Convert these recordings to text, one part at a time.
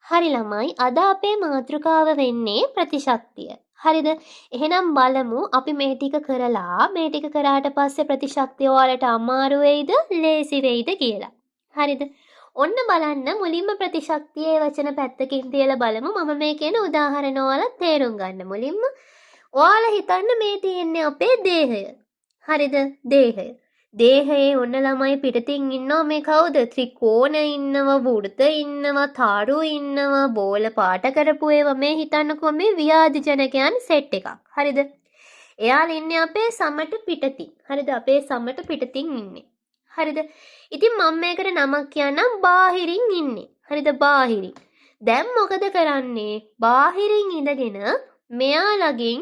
හරි ළමයි අද අපේ මාතෘකාව වෙන්නේ ප්‍රතිශක්තිය. හරිද? එහෙනම් බලමු අපි මේ ටික කරලා මේ ටික කරාට පස්සේ ප්‍රතිශක්තිය ඔයාලට අමාරු වෙයිද ලේසි වෙයිද කියලා. හරිද? ඔන්න බලන්න මුලින්ම ප්‍රතිශක්තියේ වචන පැත්තකින් තියලා බලමු. මම මේ කියන උදාහරණ ඔයාලා තේරුම් ගන්න. මුලින්ම ඔයාලා හිතන්න මේ තියෙන්නේ අපේ දේහය. හරිද? දේහය. දේහයේ ඔන්න ළමයි පිටතින් ඉන්නවා මේ කවුද? ත්‍රිකෝණ ඉන්නවා, වෘත ඉන්නවා, තරු ඉන්නවා, බෝල පාට කරපු ඒවා මේ හිතන්නකෝ මේ ව්‍යාධිජනකයන් සෙට් එකක්. හරිද? එයාලා ඉන්නේ අපේ සමට පිටතින්. හරිද? අපේ සමට පිටතින් ඉන්නේ. හරිද? ඉතින් මම මේකට නමක් කියන්නම් බාහිරින් ඉන්නේ. හරිද? බාහිරින්. දැන් මොකද කරන්නේ? බාහිරින් ඉඳගෙන මෙයාලගෙන්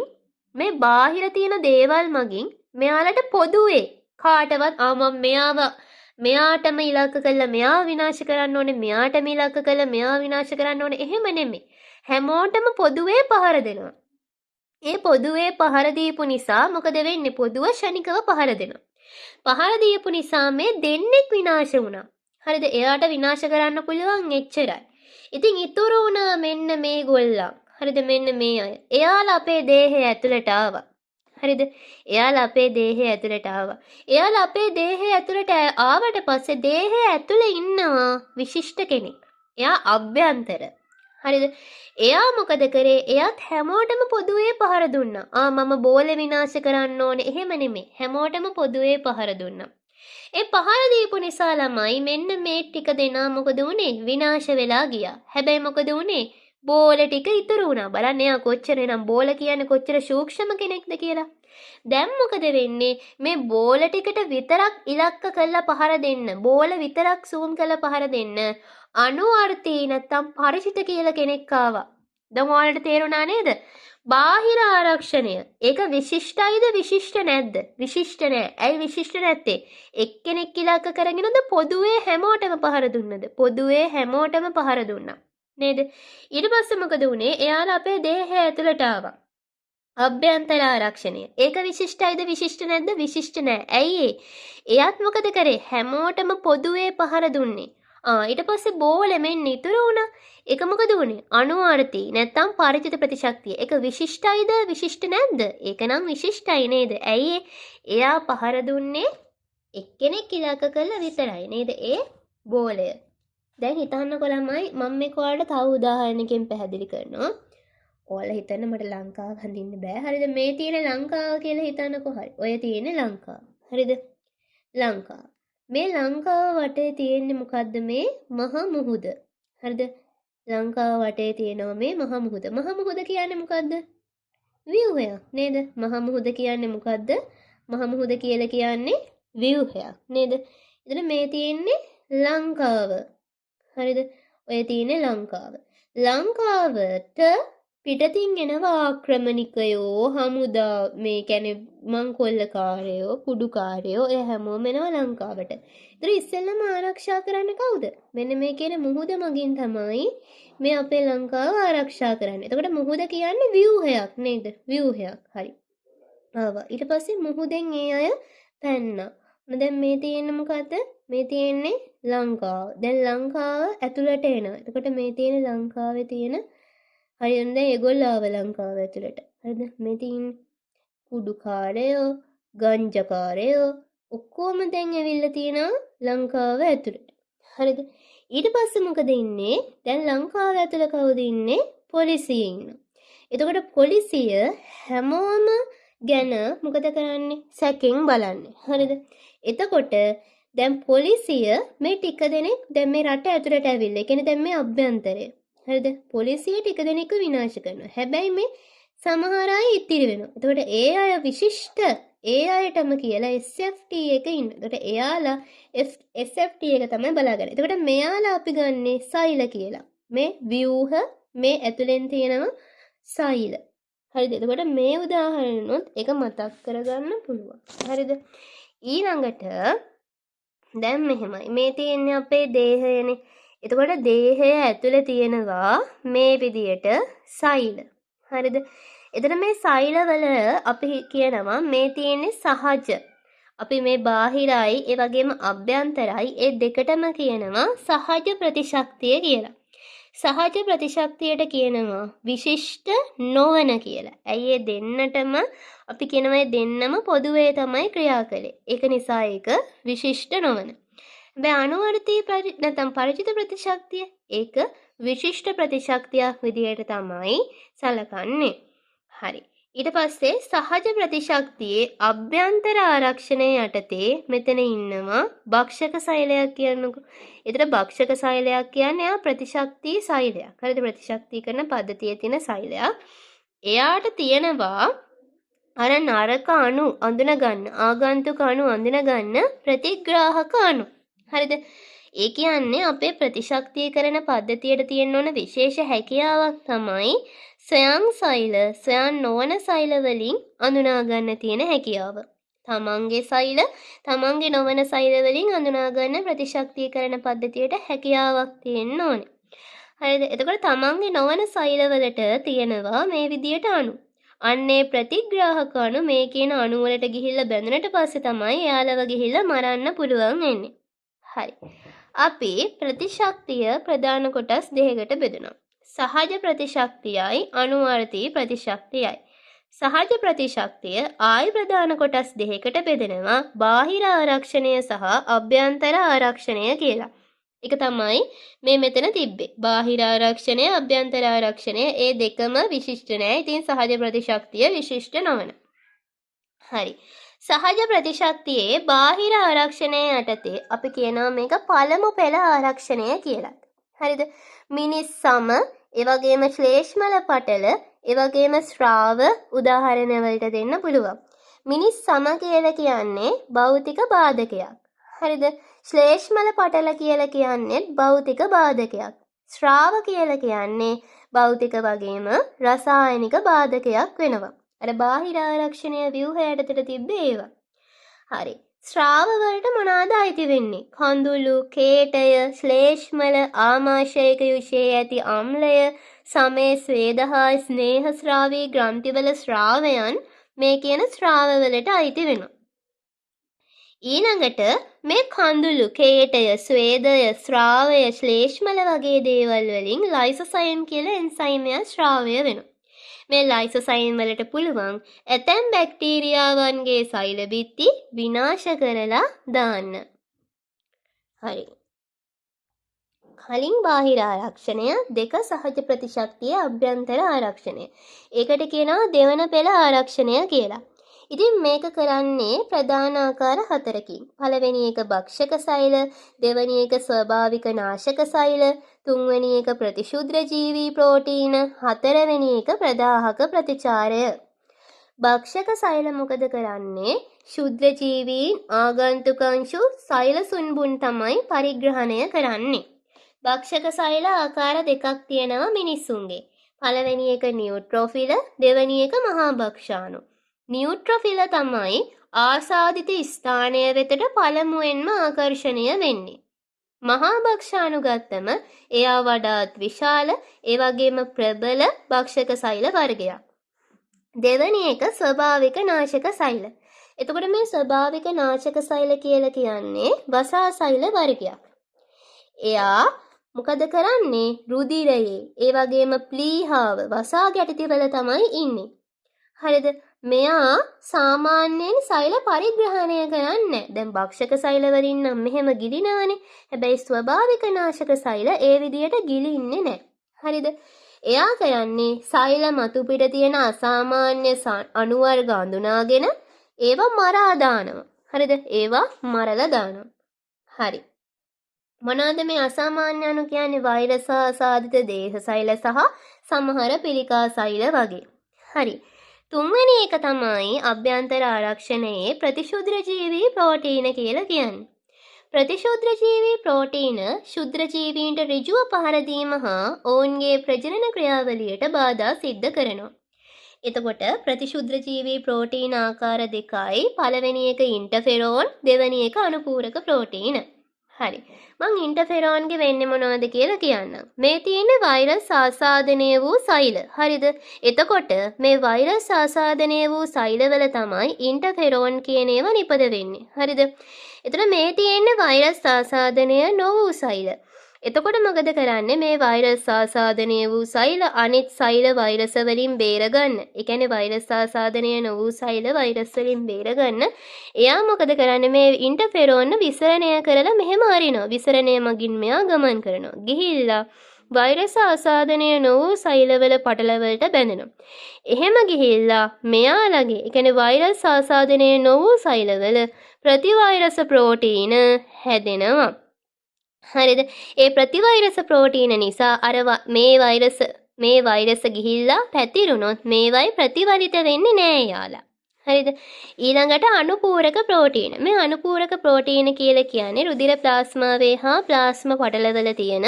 මේ බාහිර තියෙන දේවල් මගින් මෙයාලට පොදුවේ කාටවත් මම මෙයාටම ඉලක්ක කළා මෙයා විනාශ කරන්න ඕනේ මෙයාටම ඉලක්ක කළා මෙයා විනාශ කරන්න ඕනේ එහෙම නෙමෙයි හැමෝටම පොදුවේ පහර දෙනවා. ඒ පොදුවේ පහර දීපු නිසා මොකද වෙන්නේ? පොදුව ශනිකව පහර දෙනවා. පහර දීපු නිසා මේ දෙන්නෙක් විනාශ වුණා. හරිද? එයාට විනාශ කරන්න පුළුවන් එච්චරයි. ඉතින් ඉතුරු වුණා මෙන්න මේගොල්ලන්. හරිද? මෙන්න මේ අය. එයාලා අපේ දේහය ඇතුළට ආවා. හරිද? එයාලා අපේ දේහය ඇතුළට ආවා. එයාලා අපේ දේහය ඇතුළට ආවට පස්සේ දේහය ඇතුළේ ඉන්නවා විශිෂ්ට කෙනෙක්. එයා අභ්‍යන්තර. හරිද? එයා මොකද කරේ? එයාත් හැමෝටම පොදුවේ පහර දුන්නා. මම බෝලේ විනාශ කරන්න ඕනේ. එහෙම නෙමෙයි. හැමෝටම පොදුවේ පහර දුන්නා. ඒ පහර දීපු නිසා ළමයි මෙන්න මේ ටික දෙනා මොකද වුනේ? විනාශ වෙලා ගියා. හැබැයි මොකද වුනේ? බෝල ටික ඉතුරු වුණා. බලන්න එයා කොච්චර නම් බෝල කියන්නේ කොච්චර සූක්ෂම කෙනෙක්ද කියලා. දැන් මොකද වෙන්නේ? මේ බෝල ටිකට විතරක් ඉලක්ක කරලා පහර දෙන්න. බෝල විතරක් සූම් කරලා පහර දෙන්න. අනුවර්තී නැත්තම් පරිචිත කියලා කෙනෙක් ආවා. දැන් ඔයාලට තේරුණා නේද? බාහිර ආරක්ෂණය. ඒක විශිෂ්ටයිද විශිෂ්ට නැද්ද? විශිෂ්ට නෑ. ඇයි විශිෂ්ට නැත්තේ? එක්කෙනෙක් ඉලක්ක කරගෙනද පොදුවේ හැමෝටම පහර දුන්නද? පොදුවේ හැමෝටම පහර දුන්නා. නේද? ඊට පස්සේ මොකද වුනේ? එයාලා අපේ දේහය ඇතුළට ආවා. අභ්‍යන්තර ආරක්ෂණය. ඒක විශිෂ්ටයිද විශිෂ්ට නැද්ද? විශිෂ්ට නෑ. ඇයි එයාත් මොකද කරේ? හැමෝටම පොදුවේ පහර දුන්නේ. ඊට පස්සේ බෝලෙමෙන් ඉතුරු වුණා. ඒක මොකද වුනේ? අනුවර්තී නැත්තම් පරිචිත ප්‍රතිශක්තිය. ඒක විශිෂ්ටයිද විශිෂ්ට නැද්ද? ඒක නම් විශිෂ්ටයි නේද? ඇයි එයා පහර දුන්නේ එක්කෙනෙක් ඉලක්ක කරලා විතරයි නේද? ඒ බෝලය. දැන් හිතන්නකො ළමයි මම මේක ඔයාලට තව උදාහරණයකින් පැහැදිලි කරනවා. ඔයාලා හිතන්න මට ලංකාව හඳින්න බෑ. හරිද? මේ තියෙන ලංකාව කියලා හිතන්නකො. හරි. ඔය තියෙන ලංකාව. හරිද? ලංකාව. මේ ලංකාව වටේ තියෙන්නේ මොකද්ද? මේ මහ මුහුද. හරිද? ලංකාව වටේ තියෙනවා මේ මහ මුහුද. මහ මුහුද කියන්නේ මොකද්ද? ව්‍යුහයක් නේද? මහ මුහුද කියන්නේ මොකද්ද? මහ මුහුද කියලා කියන්නේ ව්‍යුහයක් නේද? එතන මේ තියෙන්නේ ලංකාව. හරිද? ඔය තියෙන්නේ ලංකාව. ලංකාවට පිටතින් එනවා ආක්‍රමණිකයෝ හමුදා මේ කියන්නේ මංකොල්ලකාරයෝ කුඩුකාරයෝ එය හැමෝම එනවා ලංකාවට. ඒතර ඉස්සෙල්ලම ආරක්ෂා කරන්නේ කවුද? මෙන්න මේ කියන මුහුද මගින් තමයි මේ අපේ ලංකාව ආරක්ෂා කරන්නේ. එතකොට මුහුද කියන්නේ ව්‍යුහයක් නේද? ව්‍යුහයක්. හරි. ආවා. ඊට පස්සේ මුහුදෙන් ඒ අය පැන්නා. දැන් මේ තියෙන්නේ මොකද්ද? මේ තියෙන්නේ ලංකාව. දැන් ලංකාව ඇතුළට එනවා. එතකොට මේ තියෙන ලංකාවේ තියෙන හරිද? දැන් ඒගොල්ලෝ ආව ලංකාව ඇතුළට. හරිද? මේ තියෙන කුඩුකාරයෝ, ගංජකාරයෝ ඔක්කොම දැන් ඇවිල්ලා තියෙනවා ලංකාව ඇතුළට. හරිද? ඊට පස්සේ මොකද ඉන්නේ? දැන් ලංකාව ඇතුළ කවුද ඉන්නේ? පොලිසිය ඉන්නවා. එතකොට පොලිසිය හැමෝම ගැන මොකද කරන්නේ? සැකෙන් බලන්නේ. හරිද? එතකොට දැන් පොලිසිය මේ ටික දෙනෙක් දැන් මේ රට ඇතුළට ඇවිල්ලා. ඒ කියන්නේ දැන් මේ අභ්‍යන්තරය. හරිද? පොලිසිය ටික දෙනෙක්ව විනාශ කරනවා. හැබැයි මේ සමහර අය ඉතිරි වෙනවා. එතකොට ඒ අය විශිෂ්ට ඒ අයටම කියලා SFT එක ඉන්නවා. එතකොට එයාලා SFT එක තමයි බලාගන්නේ. එතකොට මෙයාලා අපි ගන්නේ සෛල කියලා. මේ ව්‍යුහ මේ ඇතුලෙන් තියෙනවා සෛල. හරිද? එතකොට මේ උදාහරණොත් එක මතක් කරගන්න පුළුවන්. හරිද? ඊළඟට දැන් මෙහෙමයි. මේ තියෙන්නේ අපේ දේහයනේ. එතකොට දේහය ඇතුලේ තියෙනවා මේ විදියට සෛල. හරිද? එතන මේ සෛලවල අපි කියනවා මේ තියෙන්නේ සහජ. අපි මේ බාහිරයි ඒ වගේම අභ්‍යන්තරයි ඒ දෙකටම කියනවා සහජ ප්‍රතිශක්තිය කියලා. සහජ ප්‍රතිශක්තියට කියනවා විශිෂ්ට නොවන කියලා. ඇයි ඒ දෙන්නටම අපි කියනවා ඒ දෙන්නම පොදුවේ තමයි ක්‍රියා කළේ. ඒක නිසා ඒක විශිෂ්ට නොවන. හැබැයි අනුවර්තී නැත්නම් පරිචිත ප්‍රතිශක්තිය ඒක විශිෂ්ට ප්‍රතිශක්තියක් විදිහට තමයි සලකන්නේ. හරි. ඊට පස්සේ සහජ ප්‍රතිශක්තියේ අභ්‍යන්තර ආරක්ෂණය යටතේ මෙතන ඉන්නවා භක්ෂක සෛලයක් කියනකො. ඒතර භක්ෂක සෛලයක් කියන්නේ ආ ප්‍රතිශක්ති සෛලයක්. හරිද? ප්‍රතිශක්තිකරණ පද්ධතියේ තියෙන සෛලයක්. එයාට තියෙනවා අර නරක අණු අඳුන ගන්න, ආගන්තුක අණු අඳුන ගන්න ප්‍රතිග්‍රාහක අණු. හරිද? ඒ කියන්නේ අපේ ප්‍රතිශක්තිකරණ පද්ධතියට තියෙන ඕන විශේෂ හැකියාවක් තමයි ස්වයං සෛල, ස්වයං නොවන සෛල වලින් අඳුනා ගන්න තියෙන හැකියාව. තමන්ගේ සෛල, තමන්ගේ නොවන සෛල වලින් අඳුනා ගන්න ප්‍රතිශක්තිකරණ පද්ධතියට හැකියාවක් තියෙන්න ඕනේ. හරිද? එතකොට තමන්ගේ නොවන සෛල වලට තියෙනවා මේ විදියට අණු. අන්නේ ප්‍රතිග්‍රාහක අණු මේ කියන අණු වලට ගිහිල්ලා බැඳුනට පස්සේ තමයි එයාලව ගිහිල්ලා මරන්න පුළුවන් වෙන්නේ. හරි. අපි ප්‍රතිශක්තිය ප්‍රධාන කොටස් දෙකකට බෙදනවා. සහජ ප්‍රතිශක්තියයි අනුවර්තී ප්‍රතිශක්තියයි. සහජ ප්‍රතිශක්තිය ආයි ප්‍රධාන කොටස් දෙකකට බෙදෙනවා බාහිර ආරක්ෂණය සහ අභ්‍යන්තර ආරක්ෂණය කියලා. ඒක තමයි මේ මෙතන තිබ්බේ. බාහිර ආරක්ෂණය, අභ්‍යන්තර ආරක්ෂණය ඒ දෙකම විශිෂ්ට නෑ. ඉතින් සහජ ප්‍රතිශක්තිය විශිෂ්ට නොවන. හරි. සහජ ප්‍රතිශක්තියේ බාහිර ආරක්ෂණය යටතේ අපි කියනවා මේක පළමු පෙළ ආරක්ෂණය කියලා. හරිද? මිනිස් සම, ඒ වගේම ශ්ලේෂ්මල පටල, ඒ වගේම ශ්‍රාව උදාහරණ වලට දෙන්න පුළුවන්. මිනිස් සම කියලා කියන්නේ භෞතික බාධකයක්. හරිද? ශ්ලේෂ්මල පටල කියලා කියන්නේ භෞතික බාධකයක්. ශ්‍රාව කියලා කියන්නේ භෞතික වගේම රසායනික බාධකයක් වෙනවා. අර බාහිර ආරක්ෂණය ව්‍යුහය යටතට තිබ්බේ ඒවා. හරි. ශ්‍රාව වලට මොනවාද අයිති වෙන්නේ? කඳුළු, කේටය, ශ්ලේෂ්මල, ආමාශයක යුෂයේ ඇති අම්ලය, සමේ ස්වේද හා ස්නේහ ශ්‍රාවී ග්‍රන්ථිවල ශ්‍රාවයන් මේ කියන ශ්‍රාව වලට අයිති වෙනවා. ඊළඟට මේ කඳුළු, කේටය, ස්වේදය, ශ්‍රාවය, ශ්ලේෂ්මල වගේ දේවල් වලින් ලයිසොසයින් කියලා එන්සයිමයක් ශ්‍රාවය වෙනවා. මේ ලයිසොසයින් වලට පුළුවන් ඇතැම් බැක්ටීරියාවන්ගේ සෛල බිත්ති විනාශ කරලා දාන්න. හරි. කලින් බාහිර ආරක්ෂණය, දෙක සහජ ප්‍රතිශක්තිය අභ්‍යන්තර ආරක්ෂණය. ඒකට කියනවා දෙවන පෙළ ආරක්ෂණය කියලා. ඉතින් මේක කරන්නේ ප්‍රධාන ආකාර හතරකින්. පළවෙනි එක භක්ෂක සෛල, දෙවෙනි එක ස්වභාවික නාශක සෛල, තුන්වෙනි එක ප්‍රතිශුද්ධ ජීවී ප්‍රෝටීන, හතරවෙනි එක ප්‍රදාහක ප්‍රතිචාරය. භක්ෂක සෛල මොකද කරන්නේ? ශුද්ධ ජීවීන් ආගන්තුක අංශු සෛල සුන්බුන් තමයි පරිග්‍රහණය කරන්නේ. භක්ෂක සෛල ආකාර දෙකක් තියෙනවා මිනිස්සුන්ගේ. පළවෙනි එක නියුට්‍රොෆිල, දෙවෙනි එක මහා භක්ෂාණු. නියුට්‍රොෆිල තමයි ආසාදිත ස්ථානය වෙතට පළමුවෙන්ම ආකර්ෂණය වෙන්නේ. මහා භක්ෂාණු ගත්තම එයා වඩාත් විශාල, ඒ වගේම ප්‍රබල භක්ෂක සෛල වර්ගයක්. දෙවැනි එක ස්වභාවික නාශක සෛල. එතකොට මේ ස්වභාවික නාශක සෛල කියලා කියන්නේ වසා සෛල වර්ගයක්. එයා මොකද කරන්නේ? රුධිරයේ, ඒ වගේම ප්ලීහාව වසා ගැටිතිවල තමයි ඉන්නේ. හරිද? මෙයා සාමාන්‍යයෙන් සෛල පරිග්‍රහණය කරන්නේ. දැන් භක්ෂක සෛල වලින් නම් මෙහෙම ගිලිනවනේ. හැබැයි ස්වභාවික නාශක සෛල ඒ විදියට ගිලින්නේ නැහැ. හරිද? එයා කරන්නේ සෛල මතු පිට තියෙන අසාමාන්‍ය අණු වර්ග අඳුනාගෙන ඒවා මරා දානවා. හරිද? ඒවා මරලා දානවා. හරි. මොනවාද මේ අසාමාන්‍ය අණු කියන්නේ? වෛරස් ආසාදිත දේහ සෛල සහ සමහර පිළිකා සෛල වගේ. හරි. තුන්වෙනි එක තමයි අභ්‍යන්තර ආරක්ෂණයේ ප්‍රතිශුද්ධ ජීවී ප්‍රෝටීන කියලා කියන්නේ. ප්‍රතිශුද්ධ ජීවී ප්‍රෝටීන ශුද්ධ ජීවීන්ට ඍජුව පහර දීම හා ඔවුන්ගේ ප්‍රජනන ක්‍රියාවලියට බාධා සිද්ධ කරනවා. එතකොට ප්‍රතිශුද්ධ ජීවී ප්‍රෝටීන ආකාර දෙකයි. පළවෙනි එක ඉන්ටර්ෆෙරෝන්, දෙවෙනි එක අනුපූරක ප්‍රෝටීන. හරි. මං ඉන්ටර්ෆෙරෝන්ගේ වෙන්නේ මොනවද කියලා කියන්නම්. මේ තියෙන්නේ වෛරස් ආසාදනය වූ සෛල. හරිද? එතකොට මේ වෛරස් ආසාදනය වූ සෛලවල තමයි ඉන්ටර්ෆෙරෝන් කියන ඒවා නිපද වෙන්නේ. හරිද? එතන මේ තියෙන්නේ වෛරස් ආසාදනය නොවූ සෛල. එතකොට මොකද කරන්නේ මේ වෛරස් ආසාදනය වූ සෛල අනිත් සෛල වෛරස් වලින් බේරගන්න. ඒ කියන්නේ වෛරස් ආසාදනය නොවූ සෛල වෛරස් වලින් බේරගන්න. එයා මොකද කරන්නේ මේ ඉන්ටර්ෆෙරෝන් විසරණය කරලා මෙහෙම අරිනවා. විසරණය මගින් මෙයා ගමන් කරනවා. ගිහිල්ලා වෛරස් ආසාදනය නොවූ සෛලවල පටලවලට බැඳෙනවා. එහෙම ගිහිල්ලා මෙයාලගේ ඒ කියන්නේ වෛරස් ආසාදනය නොවූ සෛලවල ප්‍රතිවෛරස ප්‍රෝටීන හැදෙනවා. හරිද? ඒ ප්‍රතිවෛරස ප්‍රෝටීන නිසා අර මේ වෛරස ගිහිල්ලා පැතිරුණොත් මේවයි ප්‍රතිවලිත වෙන්නේ නෑ යාලා. හරිද? ඊළඟට අනුපූරක ප්‍රෝටීන. මේ අනුපූරක ප්‍රෝටීන කියලා කියන්නේ රුධිර ප්ලාස්මාවේ හා ප්ලාස්මා පටලවල තියෙන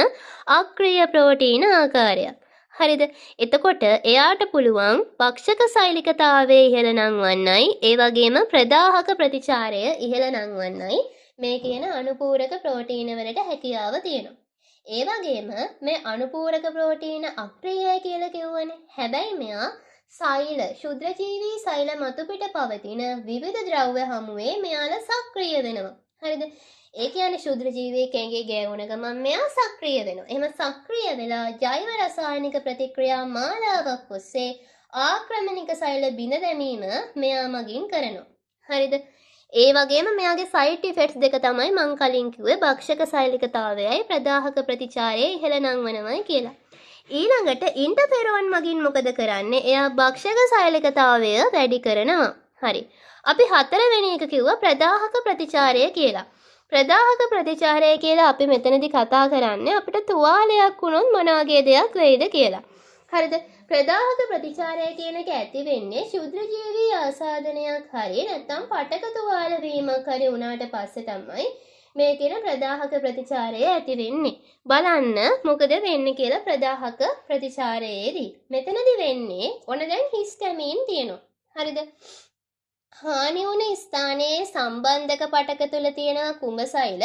අක්‍රීය ප්‍රෝටීන ආකාරයක්. හරිද? එතකොට එයාට පුළුවන් පක්ෂක සෛලිකතාවයේ ඉහළ නංවන්නයි ඒ වගේම ප්‍රදාහක ප්‍රතිචාරය ඉහළ නංවන්නයි මේ කියන අනුපූරක ප්‍රෝටීන වලට හැකියාව තියෙනවා. ඒ වගේම මේ අනුපූරක ප්‍රෝටීන අක්‍රීයයි කියලා කියවනේ. හැබැයි මෙයා සෛල ශුද්‍රජීවී සෛල මතු පිට පවතින විවිධ ද්‍රව්‍ය හමුවේ මෙයාලා සක්‍රිය වෙනවා. හරිද? ඒ කියන්නේ ශුද්‍රජීවී කෙන්ගේ ගෑවුන ගමන් මෙයා සක්‍රිය වෙනවා. එහෙම සක්‍රිය වෙලා ජෛව රසායනික ප්‍රතික්‍රියා මාලාවක් ඔස්සේ ආක්‍රමණික සෛල බිඳ දැමීම මෙයා මගින් කරනවා. හරිද? ඒ වගේම මෙයාගේ සයිඩ් ඉෆෙක්ට්ස් දෙක තමයි මං කලින් කිව්වේ භක්ෂක සෛලිකතාවයයි ප්‍රදාහක ප්‍රතිචාරයේ ඉහළ නංවනවයි කියලා. ඊළඟට ඉන්ටර්ෆෙරෝන් මගින් මොකද කරන්නේ? එයා භක්ෂක සෛලිකතාවය වැඩි කරනවා. හරි. අපි හතරවෙනි එක කිව්වා ප්‍රදාහක ප්‍රතිචාරය කියලා. ප්‍රදාහක ප්‍රතිචාරය කියලා අපි මෙතනදී කතා කරන්නේ අපිට තුවාලයක් වුණොත් මොන වගේ දෙයක් වෙයිද කියලා. හරිද? ප්‍රදාහක ප්‍රතිචාරය කියන එක ඇති වෙන්නේ ශුද්‍රජීවී ආසාදනයක් හරි නැත්නම් පටක තුවාල වීමක් හරි වුණාට පස්සේ තමයි මේ කියන ප්‍රදාහක ප්‍රතිචාරය ඇති වෙන්නේ. බලන්න මොකද වෙන්නේ කියලා ප්‍රදාහක ප්‍රතිචාරයේදී. මෙතනදී වෙන්නේ ඔන්න දැන් හිස්ටමින් තියෙනවා. හරිද? හානි වුණ ස්ථානයේ සම්බන්ධක පටක තුල තියෙන කුඹසෛල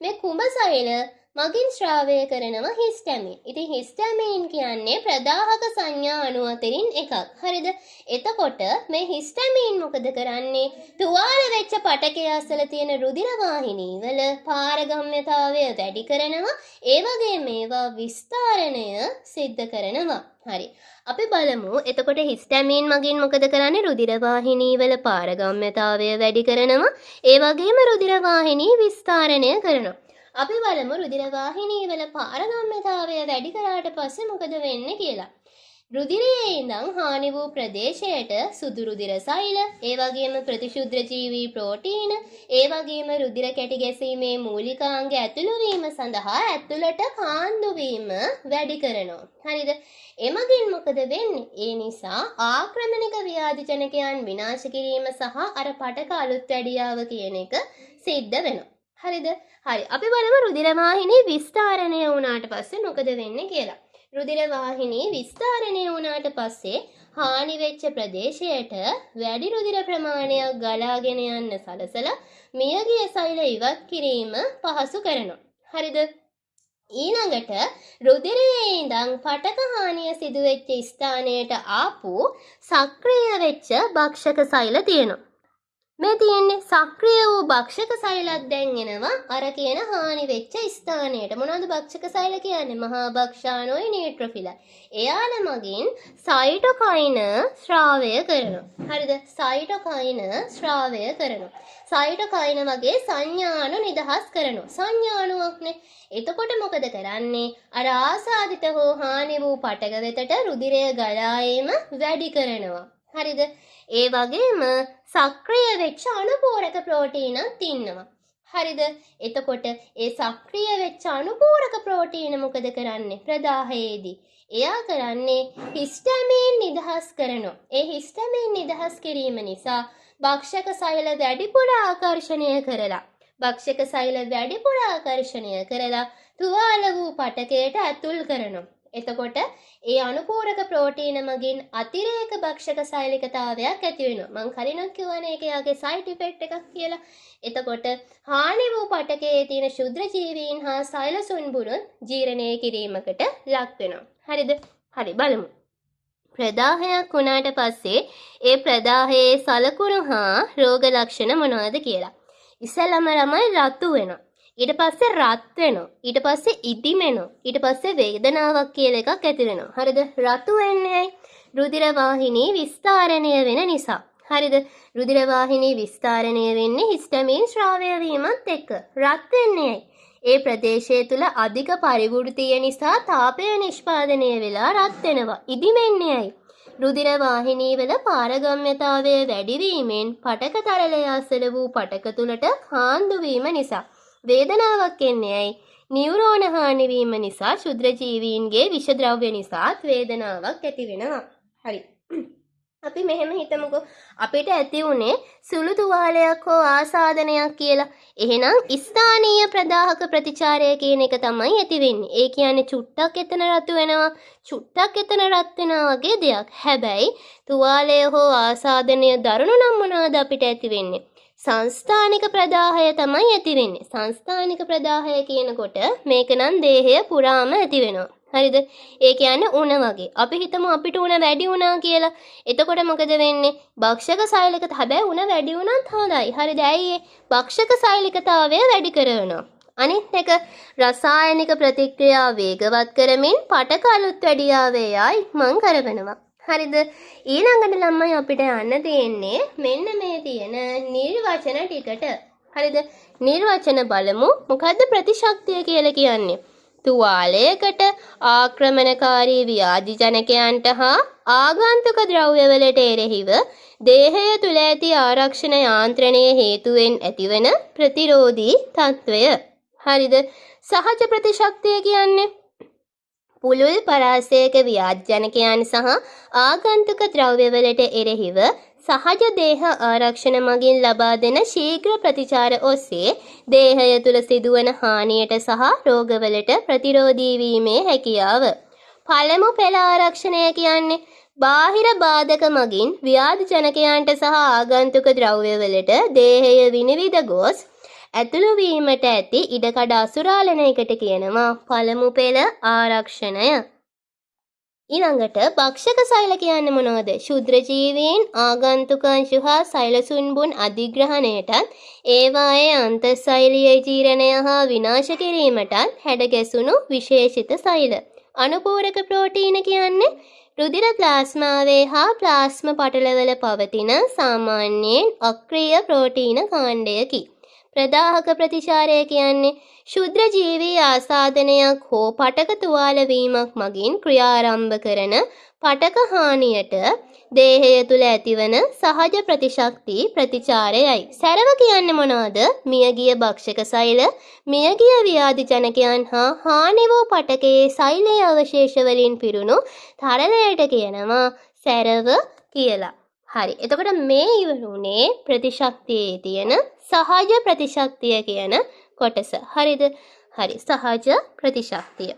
මේ කුඹසෛල මගින් ශ්‍රාවය කරනවා හිස්ටමින්. ඉතින් හිස්ටමින් කියන්නේ ප්‍රදාහක සංඥා අණු අතරින් එකක්. හරිද? එතකොට මේ හිස්ටමින් මොකද කරන්නේ? තුවාල වෙච්ච පටකයේ අසල තියෙන රුධිර වාහිනී වල පාරගම්‍යතාවය වැඩි කරනවා. ඒ වගේම මේවා විස්තරණය සිද්ධ කරනවා. හරි. අපි බලමු එතකොට හිස්ටමින් මගින් මොකද කරන්නේ? රුධිර වාහිනී වල පාරගම්‍යතාවය වැඩි කරනවා. ඒ වගේම රුධිර වාහිනී විස්තරණය කරනවා. අපි බලමු රුධිර වාහිනී වල පාරගම්‍යතාවය වැඩි කරාට පස්සේ මොකද වෙන්නේ කියලා. රුධිරයේ ඉඳන් හානි වූ ප්‍රදේශයට සුදු රුධිර සෛල, ඒ වගේම ප්‍රතිශුද්ධ ජීවී ප්‍රෝටීන, ඒ වගේම රුධිර කැටි ගැසීමේ මූලිකාංග ඇතුළු වීම සඳහා ඇතුළට කාන්දු වීම වැඩි කරනවා. හරිද? එමගින් මොකද වෙන්නේ? ඒ නිසා ආක්‍රමණික ව්‍යාධි ජනකයන් විනාශ කිරීම සහ අර පටක අලුත් වැඩියාව කියන එක සිද්ධ වෙනවා. හරිද? හරි. අපි බලමු රුධිර වාහිනී විස්තරණය වුණාට පස්සේ මොකද වෙන්නේ කියලා. රුධිර වාහිනී විස්තරණය වුණාට පස්සේ හානි වෙච්ච ප්‍රදේශයට වැඩි රුධිර ප්‍රමාණයක් ගලාගෙන යන්න සලසලා මියගිය සෛල ඉවත් කිරීම පහසු කරනවා. හරිද? ඊළඟට රුධිරයේ ඉඳන් පටක හානිය සිදු වෙච්ච ස්ථානයට ආපු සක්‍රිය වෙච්ච භක්ෂක සෛල තියෙනවා. මේ තියෙන්නේ සක්‍රිය වූ භක්ෂක සෛලක් දැන් එනවා අර කියන හානි වෙච්ච ස්ථානයට. මොනවද භක්ෂක සෛල කියන්නේ? මහා භක්ෂාණෝයි නියුට්‍රොෆිලයි. එයාල මගින් සයිටොකයින ශ්‍රාවය කරනවා. හරිද? සයිටොකයින ශ්‍රාවය කරනවා. සයිටොකයින වගේ සංඥාණු නිදහස් කරනවා. සංඥාණුවක්නේ. එතකොට මොකද කරන්නේ? අර ආසාදිත හෝ හානි වූ පටක වෙතට රුධිරය ගලා ඒම වැඩි කරනවා. හරිද? ඒ වගේම සක්‍රිය වෙච්ච අනුපූරක ප්‍රෝටීනක් ඉන්නවා. හරිද? එතකොට ඒ සක්‍රිය වෙච්ච අනුපූරක ප්‍රෝටීන මොකද කරන්නේ? ප්‍රදාහයේදී එයා කරන්නේ හිස්ටමින් නිදහස් කරනවා. ඒ හිස්ටමින් නිදහස් කිරීම නිසා භක්ෂක සෛල වැඩිපුර ආකර්ෂණය කරලා තුවාල වූ පටකයට ඇතුල් කරනවා. එතකොට ඒ අනුපූරක ප්‍රෝටීන මගින් අතිරේක භක්ෂක සෛලිකතාවයක් ඇති වෙනවා. මම කලිනුත් කිව්වනේ ඒක යාගේ සයිඩ් ඉෆෙක්ට් එකක් කියලා. එතකොට හානි වූ පටකයේ තියෙන ශුද්‍ර ජීවීන් හා සෛල සුන්බුරුන් ජීර්ණය කිරීමකට ලක් වෙනවා. හරිද? හරි බලමු. ප්‍රදාහයක් වුණාට පස්සේ ඒ ප්‍රදාහයේ සලකුණු හා රෝග ලක්ෂණ මොනවද කියලා. ඉස්සෙල්ලාම ළමයි රතු වෙනවා. ඊට පස්සේ රත් වෙනවා. ඊට පස්සේ ඉදිමෙනවා. ඊට පස්සේ වේදනාවක් කියලා එකක් ඇති වෙනවා. හරිද? රතු වෙන්නේ ඇයි? රුධිර වාහිනී විස්තරණය වෙන නිසා. හරිද? රුධිර වාහිනී විස්තරණය වෙන්නේ හිස්ටමින් ශ්‍රාවය වීමත් එක්ක. රත් වෙන්නේ ඇයි? ඒ ප්‍රදේශය තුල අධික පරිවෘතිය නිසා තාපය නිෂ්පාදනය වෙලා රත් වෙනවා. ඉදිමෙන්නේ ඇයි? රුධිර වාහිනීවල පාරගම්‍යතාවය වැඩිවීමෙන් පටක තරලය අසල වූ පටක තුලට කාන්දු වීම නිසා. වේදනාවක් එන්නේ ඇයි? නියුරෝන හානි වීම නිසා ශුද්‍ර ජීවීන්ගේ විෂ ද්‍රව්‍ය නිසාත් වේදනාවක් ඇති වෙනවා. හරි. අපි මෙහෙම හිතමුකෝ අපිට ඇති උනේ සුළු තුවාලයක් හෝ ආසාදනයක් කියලා. එහෙනම් ස්ථානීය ප්‍රදාහක ප්‍රතිචාරය කියන එක තමයි ඇති වෙන්නේ. ඒ කියන්නේ චුට්ටක් එතන රතු වෙනවා, චුට්ටක් එතන රත් වෙනවා වගේ දෙයක්. හැබැයි තුවාලය හෝ ආසාදනය දරුණු නම් මොනවාද අපිට ඇති වෙන්නේ? සංස්ථානික ප්‍රදාහය තමයි ඇති වෙන්නේ. සංස්ථානික ප්‍රදාහය කියනකොට මේක නම් දේහය පුරාම ඇති වෙනවා. හරිද? ඒ කියන්නේ උණ වගේ. අපි හිතමු අපිට උණ වැඩි වුණා කියලා. එතකොට මොකද වෙන්නේ? භක්ෂක සෛලිකත හැබැයි උණ වැඩි වුණත් හොඳයි. හරිද? ඇයි ඒ? භක්ෂක සෛලිකතාවය වැඩි කරනවා. අනිත් එක රසායනික ප්‍රතික්‍රියා වේගවත් කරමින් පටක අලුත් වැඩියාවේයයි මං කරවනවා. හරිද? ඊළඟට ළමයි අපිට යන්න තියෙන්නේ මෙන්න මේ තියෙන නිර්වචන ටිකට. හරිද? නිර්වචන බලමු. මොකද්ද ප්‍රතිශක්තිය කියලා කියන්නේ? තුවාලයකට ආක්‍රමණකාරී ව්‍යාධි ජනකයන්ට හා ආගන්තුක ද්‍රව්‍යවලට එරෙහිව දේහය තුළ ඇති ආරක්ෂණ යාන්ත්‍රණය හේතුවෙන් ඇතිවන ප්‍රතිරෝධී තත්වය. හරිද? සහජ ප්‍රතිශක්තිය කියන්නේ පුළුල් පරාසයක ව්‍යාධි ජනකයන් සහ ආගන්තුක ද්‍රව්‍යවලට එරෙහිව සහජ දේහ ආරක්ෂණ මගින් ලබා දෙන ශීඝ්‍ර ප්‍රතිචාර ඔස්සේ දේහය තුළ සිදුවන හානියට සහ රෝගවලට ප්‍රතිරෝධී වීමේ හැකියාව. පළමු පෙළ ආරක්ෂණය කියන්නේ බාහිර බාධක මගින් ව්‍යාධි ජනකයන්ට සහ ආගන්තුක ද්‍රව්‍යවලට දේහය විනිවිද ගොස් ඇතුළු වීමට ඇති ඉඩකඩ අසුරාලන එකට කියනවා පළමු පෙළ ආරක්ෂණය. ඊළඟට භක්ෂක සෛල කියන්නේ මොනවද? ශුද්‍ර ජීවීන් ආගන්තුක අංශු හා සෛලසුන්බුන් අධිග්‍රහණයටත් ඒවායේ අන්තසෛලීය ජීර්ණය හා විනාශ කිරීමටත් හැඩගැසුණු විශේෂිත සෛල. අනුපූරක ප්‍රෝටීන කියන්නේ රුධිර ප්ලාස්මාවේ හා ප්ලාස්ම පටලවල පවතින සාමාන්‍යයෙන් අක්‍රීය ප්‍රෝටීන කාණ්ඩයකි. ප්‍රදාහක ප්‍රතිචාරය කියන්නේ ශුද්‍ර ජීවී ආසාදනයක් හෝ පටක තුවාල වීමක් මගින් ක්‍රියාරම්භ කරන පටක හානියට දේහය තුළ ඇතිවන සහජ ප්‍රතිශක්ති ප්‍රතිචාරයයි. සැරව කියන්නේ මොනවද? මියගිය භක්ෂක සෛල, මියගිය ව්‍යාධි ජනකයන් හා හානි වූ පටකයේ සෛලයේ අවශේෂ වලින් පිරුණු තරලයට කියනවා සැරව කියලා. හරි. එතකොට මේ ඉවරුනේ ප්‍රතිශක්තියේ තියෙන සහජ ප්‍රතිශක්තිය කියන කොටස. හරිද? හරි. සහජ ප්‍රතිශක්තිය.